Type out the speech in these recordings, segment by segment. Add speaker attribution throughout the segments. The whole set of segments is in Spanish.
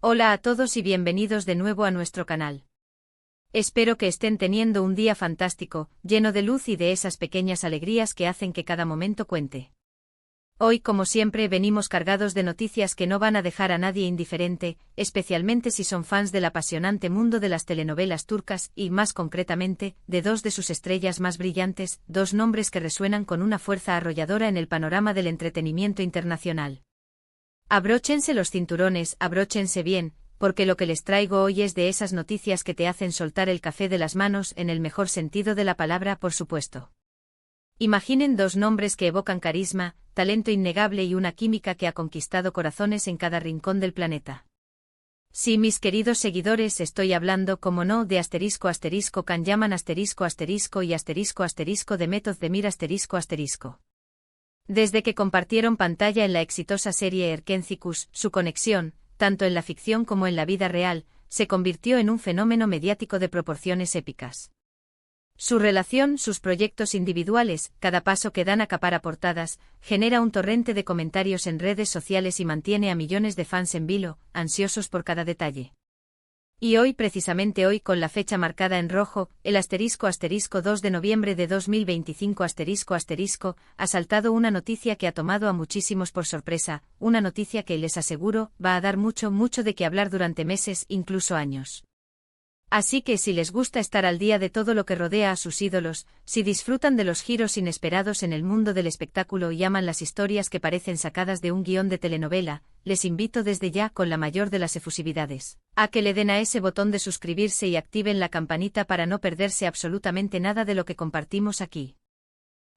Speaker 1: Hola a todos y bienvenidos de nuevo a nuestro canal. Espero que estén teniendo un día fantástico, lleno de luz y de esas pequeñas alegrías que hacen que cada momento cuente. Hoy, como siempre, venimos cargados de noticias que no van a dejar a nadie indiferente, especialmente si son fans del apasionante mundo de las telenovelas turcas y, más concretamente, de dos de sus estrellas más brillantes, dos nombres que resuenan con una fuerza arrolladora en el panorama del entretenimiento internacional. Abróchense los cinturones, abróchense bien, porque lo que les traigo hoy es de esas noticias que te hacen soltar el café de las manos en el mejor sentido de la palabra, por supuesto. Imaginen dos nombres que evocan carisma, talento innegable y una química que ha conquistado corazones en cada rincón del planeta. Sí, mis queridos seguidores, estoy hablando, como no, de *Can Yaman *y *de Method Demir *. Desde que compartieron pantalla en la exitosa serie Erkencikus, su conexión, tanto en la ficción como en la vida real, se convirtió en un fenómeno mediático de proporciones épicas. Su relación, sus proyectos individuales, cada paso que dan acapara portadas, genera un torrente de comentarios en redes sociales y mantiene a millones de fans en vilo, ansiosos por cada detalle. Y hoy, precisamente hoy, con la fecha marcada en rojo, el *2 de noviembre de 2025 ha saltado una noticia que ha tomado a muchísimos por sorpresa, una noticia que, les aseguro, va a dar mucho de qué hablar durante meses, incluso años. Así que si les gusta estar al día de todo lo que rodea a sus ídolos, si disfrutan de los giros inesperados en el mundo del espectáculo y aman las historias que parecen sacadas de un guión de telenovela, les invito desde ya, con la mayor de las efusividades, a que le den a ese botón de suscribirse y activen la campanita para no perderse absolutamente nada de lo que compartimos aquí.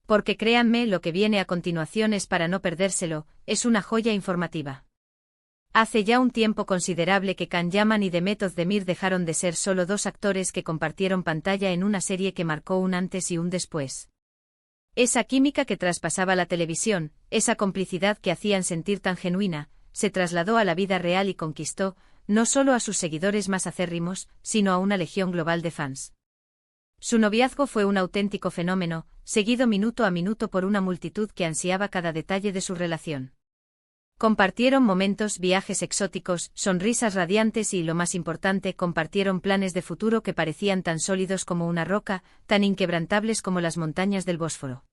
Speaker 1: Porque créanme, lo que viene a continuación es para no perdérselo, es una joya informativa. Hace ya un tiempo considerable que Can Yaman y Demet Özdemir dejaron de ser solo dos actores que compartieron pantalla en una serie que marcó un antes y un después. Esa química que traspasaba la televisión, esa complicidad que hacían sentir tan genuina, se trasladó a la vida real y conquistó, no solo a sus seguidores más acérrimos, sino a una legión global de fans. Su noviazgo fue un auténtico fenómeno, seguido minuto a minuto por una multitud que ansiaba cada detalle de su relación. Compartieron momentos, viajes exóticos, sonrisas radiantes y, lo más importante, compartieron planes de futuro que parecían tan sólidos como una roca, tan inquebrantables como las montañas del Bósforo.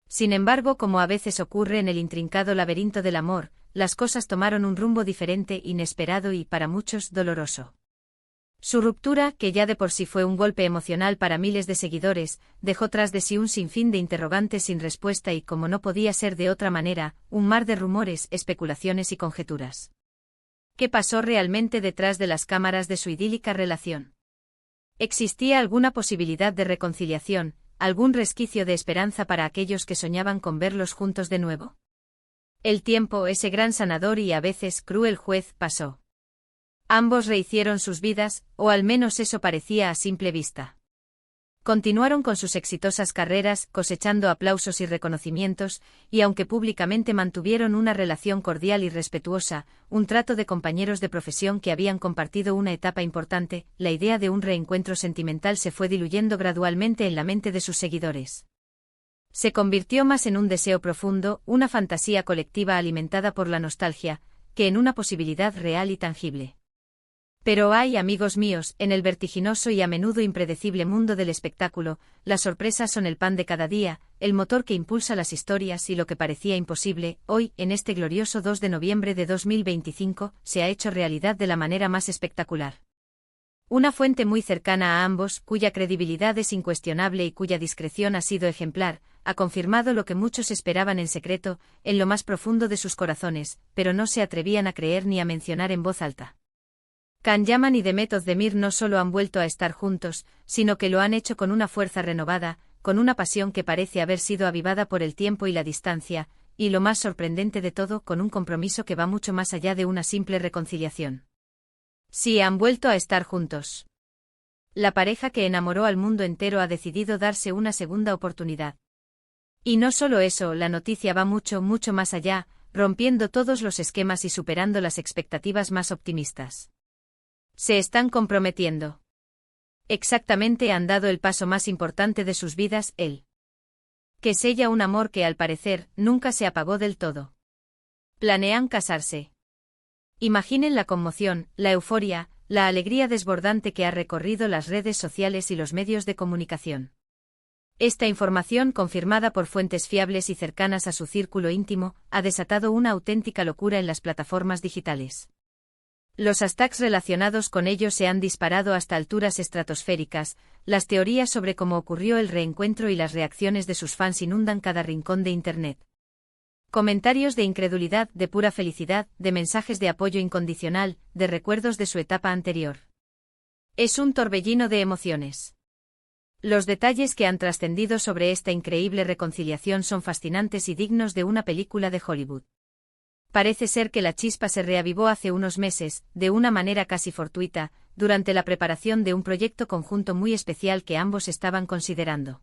Speaker 1: Sin embargo, como a veces ocurre en el intrincado laberinto del amor, las cosas tomaron un rumbo diferente, inesperado y, para muchos, doloroso. Su ruptura, que ya de por sí fue un golpe emocional para miles de seguidores, dejó tras de sí un sinfín de interrogantes sin respuesta y, como no podía ser de otra manera, un mar de rumores, especulaciones y conjeturas. ¿Qué pasó realmente detrás de las cámaras de su idílica relación? ¿Existía alguna posibilidad de reconciliación, algún resquicio de esperanza para aquellos que soñaban con verlos juntos de nuevo? El tiempo, ese gran sanador y a veces cruel juez, pasó. Ambos rehicieron sus vidas, o al menos eso parecía a simple vista. Continuaron con sus exitosas carreras, cosechando aplausos y reconocimientos, y aunque públicamente mantuvieron una relación cordial y respetuosa, un trato de compañeros de profesión que habían compartido una etapa importante, la idea de un reencuentro sentimental se fue diluyendo gradualmente en la mente de sus seguidores. Se convirtió más en un deseo profundo, una fantasía colectiva alimentada por la nostalgia, que en una posibilidad real y tangible. Pero hay, amigos míos, en el vertiginoso y a menudo impredecible mundo del espectáculo, las sorpresas son el pan de cada día, el motor que impulsa las historias y lo que parecía imposible, hoy, en este glorioso 2 de noviembre de 2025, se ha hecho realidad de la manera más espectacular. Una fuente muy cercana a ambos, cuya credibilidad es incuestionable y cuya discreción ha sido ejemplar, ha confirmado lo que muchos esperaban en secreto, en lo más profundo de sus corazones, pero no se atrevían a creer ni a mencionar en voz alta. Can Yaman y Demet Özdemir no solo han vuelto a estar juntos, sino que lo han hecho con una fuerza renovada, con una pasión que parece haber sido avivada por el tiempo y la distancia, y lo más sorprendente de todo, con un compromiso que va mucho más allá de una simple reconciliación. Sí, han vuelto a estar juntos. La pareja que enamoró al mundo entero ha decidido darse una segunda oportunidad. Y no solo eso, la noticia va mucho más allá, rompiendo todos los esquemas y superando las expectativas más optimistas. Se están comprometiendo. Exactamente, han dado el paso más importante de sus vidas, el que sella un amor que al parecer nunca se apagó del todo. Planean casarse. Imaginen la conmoción, la euforia, la alegría desbordante que ha recorrido las redes sociales y los medios de comunicación. Esta información, confirmada por fuentes fiables y cercanas a su círculo íntimo, ha desatado una auténtica locura en las plataformas digitales. Los hashtags relacionados con ello se han disparado hasta alturas estratosféricas, las teorías sobre cómo ocurrió el reencuentro y las reacciones de sus fans inundan cada rincón de Internet. Comentarios de incredulidad, de pura felicidad, de mensajes de apoyo incondicional, de recuerdos de su etapa anterior. Es un torbellino de emociones. Los detalles que han trascendido sobre esta increíble reconciliación son fascinantes y dignos de una película de Hollywood. Parece ser que la chispa se reavivó hace unos meses, de una manera casi fortuita, durante la preparación de un proyecto conjunto muy especial que ambos estaban considerando.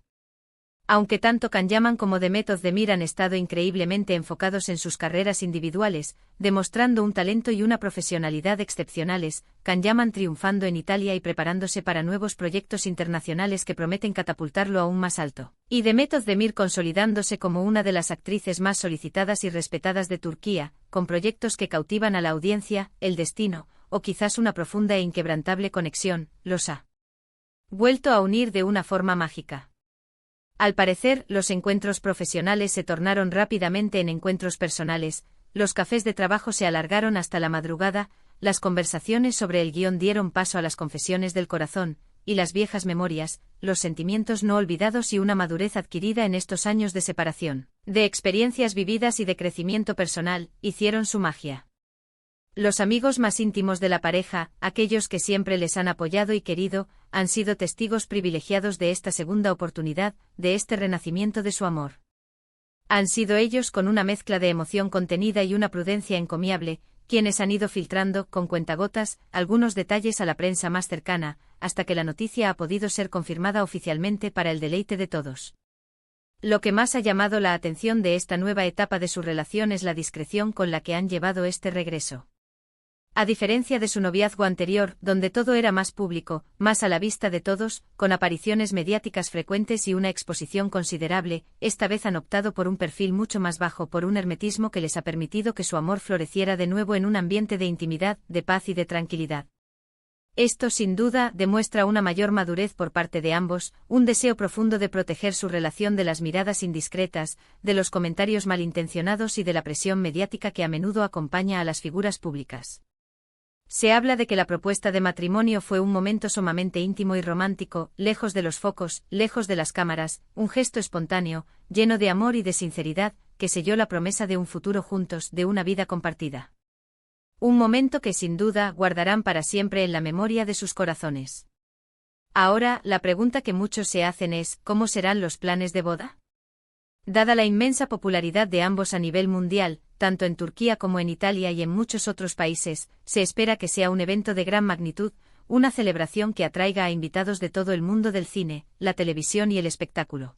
Speaker 1: Aunque tanto Kanyaman como Demet Özdemir han estado increíblemente enfocados en sus carreras individuales, demostrando un talento y una profesionalidad excepcionales, Kanyaman triunfando en Italia y preparándose para nuevos proyectos internacionales que prometen catapultarlo aún más alto, y Demet Özdemir consolidándose como una de las actrices más solicitadas y respetadas de Turquía, con proyectos que cautivan a la audiencia, el destino, o quizás una profunda e inquebrantable conexión, los ha vuelto a unir de una forma mágica. Al parecer, los encuentros profesionales se tornaron rápidamente en encuentros personales, los cafés de trabajo se alargaron hasta la madrugada, las conversaciones sobre el guión dieron paso a las confesiones del corazón, y las viejas memorias, los sentimientos no olvidados y una madurez adquirida en estos años de separación, de experiencias vividas y de crecimiento personal, hicieron su magia. Los amigos más íntimos de la pareja, aquellos que siempre les han apoyado y querido, han sido testigos privilegiados de esta segunda oportunidad, de este renacimiento de su amor. Han sido ellos, con una mezcla de emoción contenida y una prudencia encomiable, quienes han ido filtrando, con cuentagotas, algunos detalles a la prensa más cercana, hasta que la noticia ha podido ser confirmada oficialmente para el deleite de todos. Lo que más ha llamado la atención de esta nueva etapa de su relación es la discreción con la que han llevado este regreso. A diferencia de su noviazgo anterior, donde todo era más público, más a la vista de todos, con apariciones mediáticas frecuentes y una exposición considerable, esta vez han optado por un perfil mucho más bajo, por un hermetismo que les ha permitido que su amor floreciera de nuevo en un ambiente de intimidad, de paz y de tranquilidad. Esto, sin duda, demuestra una mayor madurez por parte de ambos, un deseo profundo de proteger su relación de las miradas indiscretas, de los comentarios malintencionados y de la presión mediática que a menudo acompaña a las figuras públicas. Se habla de que la propuesta de matrimonio fue un momento sumamente íntimo y romántico, lejos de los focos, lejos de las cámaras, un gesto espontáneo, lleno de amor y de sinceridad, que selló la promesa de un futuro juntos, de una vida compartida. Un momento que sin duda guardarán para siempre en la memoria de sus corazones. Ahora, la pregunta que muchos se hacen es, ¿cómo serán los planes de boda? Dada la inmensa popularidad de ambos a nivel mundial, tanto en Turquía como en Italia y en muchos otros países, se espera que sea un evento de gran magnitud, una celebración que atraiga a invitados de todo el mundo del cine, la televisión y el espectáculo.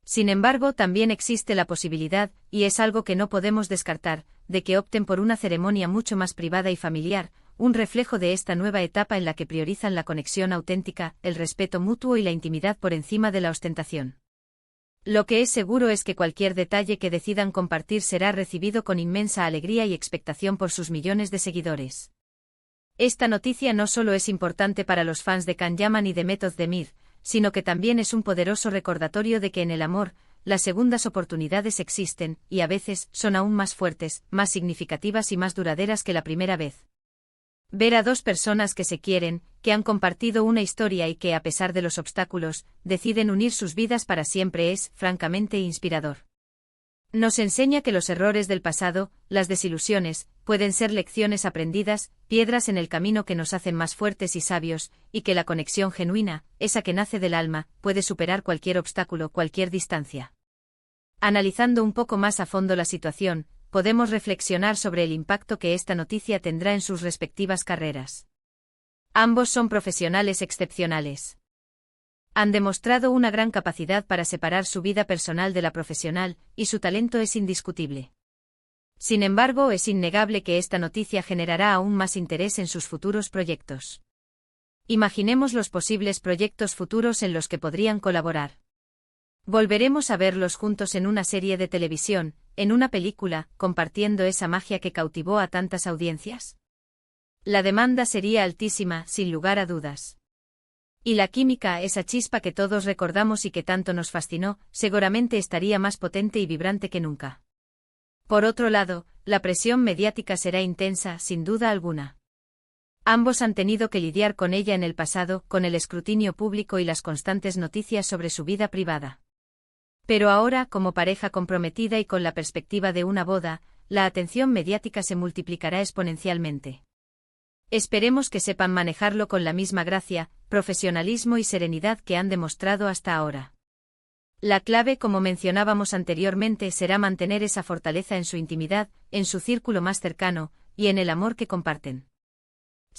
Speaker 1: Sin embargo, también existe la posibilidad, y es algo que no podemos descartar, de que opten por una ceremonia mucho más privada y familiar, un reflejo de esta nueva etapa en la que priorizan la conexión auténtica, el respeto mutuo y la intimidad por encima de la ostentación. Lo que es seguro es que cualquier detalle que decidan compartir será recibido con inmensa alegría y expectación por sus millones de seguidores. Esta noticia no solo es importante para los fans de Kanyaman y Demet Özdemir, sino que también es un poderoso recordatorio de que en el amor, las segundas oportunidades existen, y a veces son aún más fuertes, más significativas y más duraderas que la primera vez. Ver a dos personas que se quieren, que han compartido una historia y que, a pesar de los obstáculos, deciden unir sus vidas para siempre es, francamente, inspirador. Nos enseña que los errores del pasado, las desilusiones, pueden ser lecciones aprendidas, piedras en el camino que nos hacen más fuertes y sabios, y que la conexión genuina, esa que nace del alma, puede superar cualquier obstáculo, cualquier distancia. Analizando un poco más a fondo la situación, podemos reflexionar sobre el impacto que esta noticia tendrá en sus respectivas carreras. Ambos son profesionales excepcionales. Han demostrado una gran capacidad para separar su vida personal de la profesional, y su talento es indiscutible. Sin embargo, es innegable que esta noticia generará aún más interés en sus futuros proyectos. Imaginemos los posibles proyectos futuros en los que podrían colaborar. Volveremos a verlos juntos en una serie de televisión, en una película, compartiendo esa magia que cautivó a tantas audiencias? La demanda sería altísima, sin lugar a dudas. Y la química, esa chispa que todos recordamos y que tanto nos fascinó, seguramente estaría más potente y vibrante que nunca. Por otro lado, la presión mediática será intensa, sin duda alguna. Ambos han tenido que lidiar con ella en el pasado, con el escrutinio público y las constantes noticias sobre su vida privada. Pero ahora, como pareja comprometida y con la perspectiva de una boda, la atención mediática se multiplicará exponencialmente. Esperemos que sepan manejarlo con la misma gracia, profesionalismo y serenidad que han demostrado hasta ahora. La clave, como mencionábamos anteriormente, será mantener esa fortaleza en su intimidad, en su círculo más cercano, y en el amor que comparten.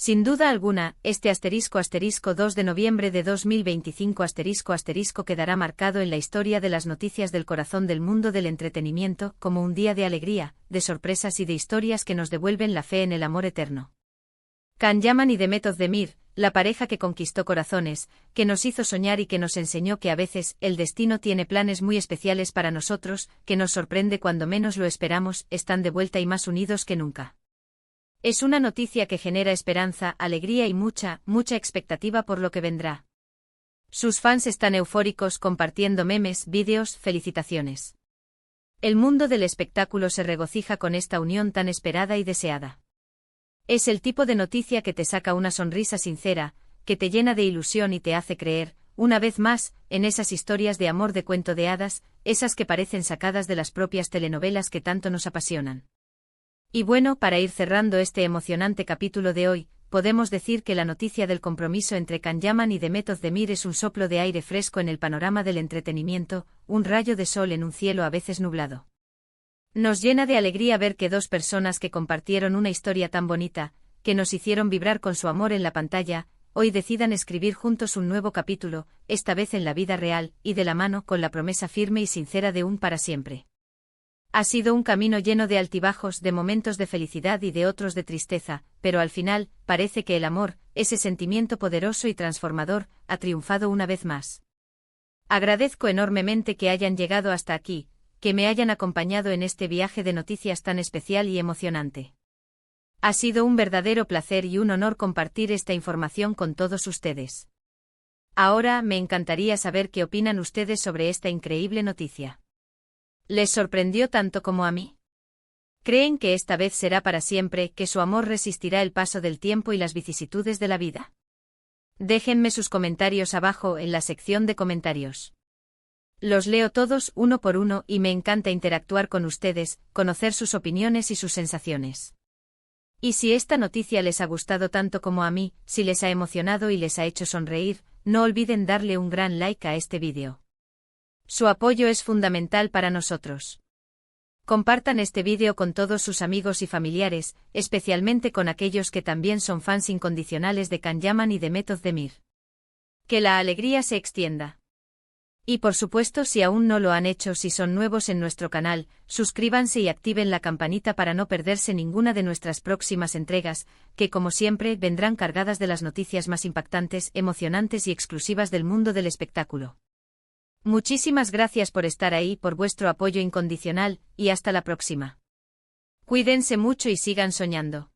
Speaker 1: Sin duda alguna, este *2 de noviembre de 2025 quedará marcado en la historia de las noticias del corazón del mundo del entretenimiento, como un día de alegría, de sorpresas y de historias que nos devuelven la fe en el amor eterno. Can Yaman y Demet Özdemir, la pareja que conquistó corazones, que nos hizo soñar y que nos enseñó que a veces el destino tiene planes muy especiales para nosotros, que nos sorprende cuando menos lo esperamos, están de vuelta y más unidos que nunca. Es una noticia que genera esperanza, alegría y mucha expectativa por lo que vendrá. Sus fans están eufóricos compartiendo memes, vídeos, felicitaciones. El mundo del espectáculo se regocija con esta unión tan esperada y deseada. Es el tipo de noticia que te saca una sonrisa sincera, que te llena de ilusión y te hace creer, una vez más, en esas historias de amor de cuento de hadas, esas que parecen sacadas de las propias telenovelas que tanto nos apasionan. Y bueno, para ir cerrando este emocionante capítulo de hoy, podemos decir que la noticia del compromiso entre Can Yaman y Demet Özdemir es un soplo de aire fresco en el panorama del entretenimiento, un rayo de sol en un cielo a veces nublado. Nos llena de alegría ver que dos personas que compartieron una historia tan bonita, que nos hicieron vibrar con su amor en la pantalla, hoy decidan escribir juntos un nuevo capítulo, esta vez en la vida real, y de la mano con la promesa firme y sincera de un para siempre. Ha sido un camino lleno de altibajos, de momentos de felicidad y de otros de tristeza, pero al final, parece que el amor, ese sentimiento poderoso y transformador, ha triunfado una vez más. Agradezco enormemente que hayan llegado hasta aquí, que me hayan acompañado en este viaje de noticias tan especial y emocionante. Ha sido un verdadero placer y un honor compartir esta información con todos ustedes. Ahora me encantaría saber qué opinan ustedes sobre esta increíble noticia. ¿Les sorprendió tanto como a mí? ¿Creen que esta vez será para siempre, que su amor resistirá el paso del tiempo y las vicisitudes de la vida? Déjenme sus comentarios abajo en la sección de comentarios. Los leo todos uno por uno y me encanta interactuar con ustedes, conocer sus opiniones y sus sensaciones. Y si esta noticia les ha gustado tanto como a mí, si les ha emocionado y les ha hecho sonreír, no olviden darle un gran like a este vídeo. Su apoyo es fundamental para nosotros. Compartan este vídeo con todos sus amigos y familiares, especialmente con aquellos que también son fans incondicionales de Can Yaman y Demet Özdemir. Que la alegría se extienda. Y por supuesto, si aún no lo han hecho, si son nuevos en nuestro canal, suscríbanse y activen la campanita para no perderse ninguna de nuestras próximas entregas, que como siempre vendrán cargadas de las noticias más impactantes, emocionantes y exclusivas del mundo del espectáculo. Muchísimas gracias por estar ahí, por vuestro apoyo incondicional, y hasta la próxima. Cuídense mucho y sigan soñando.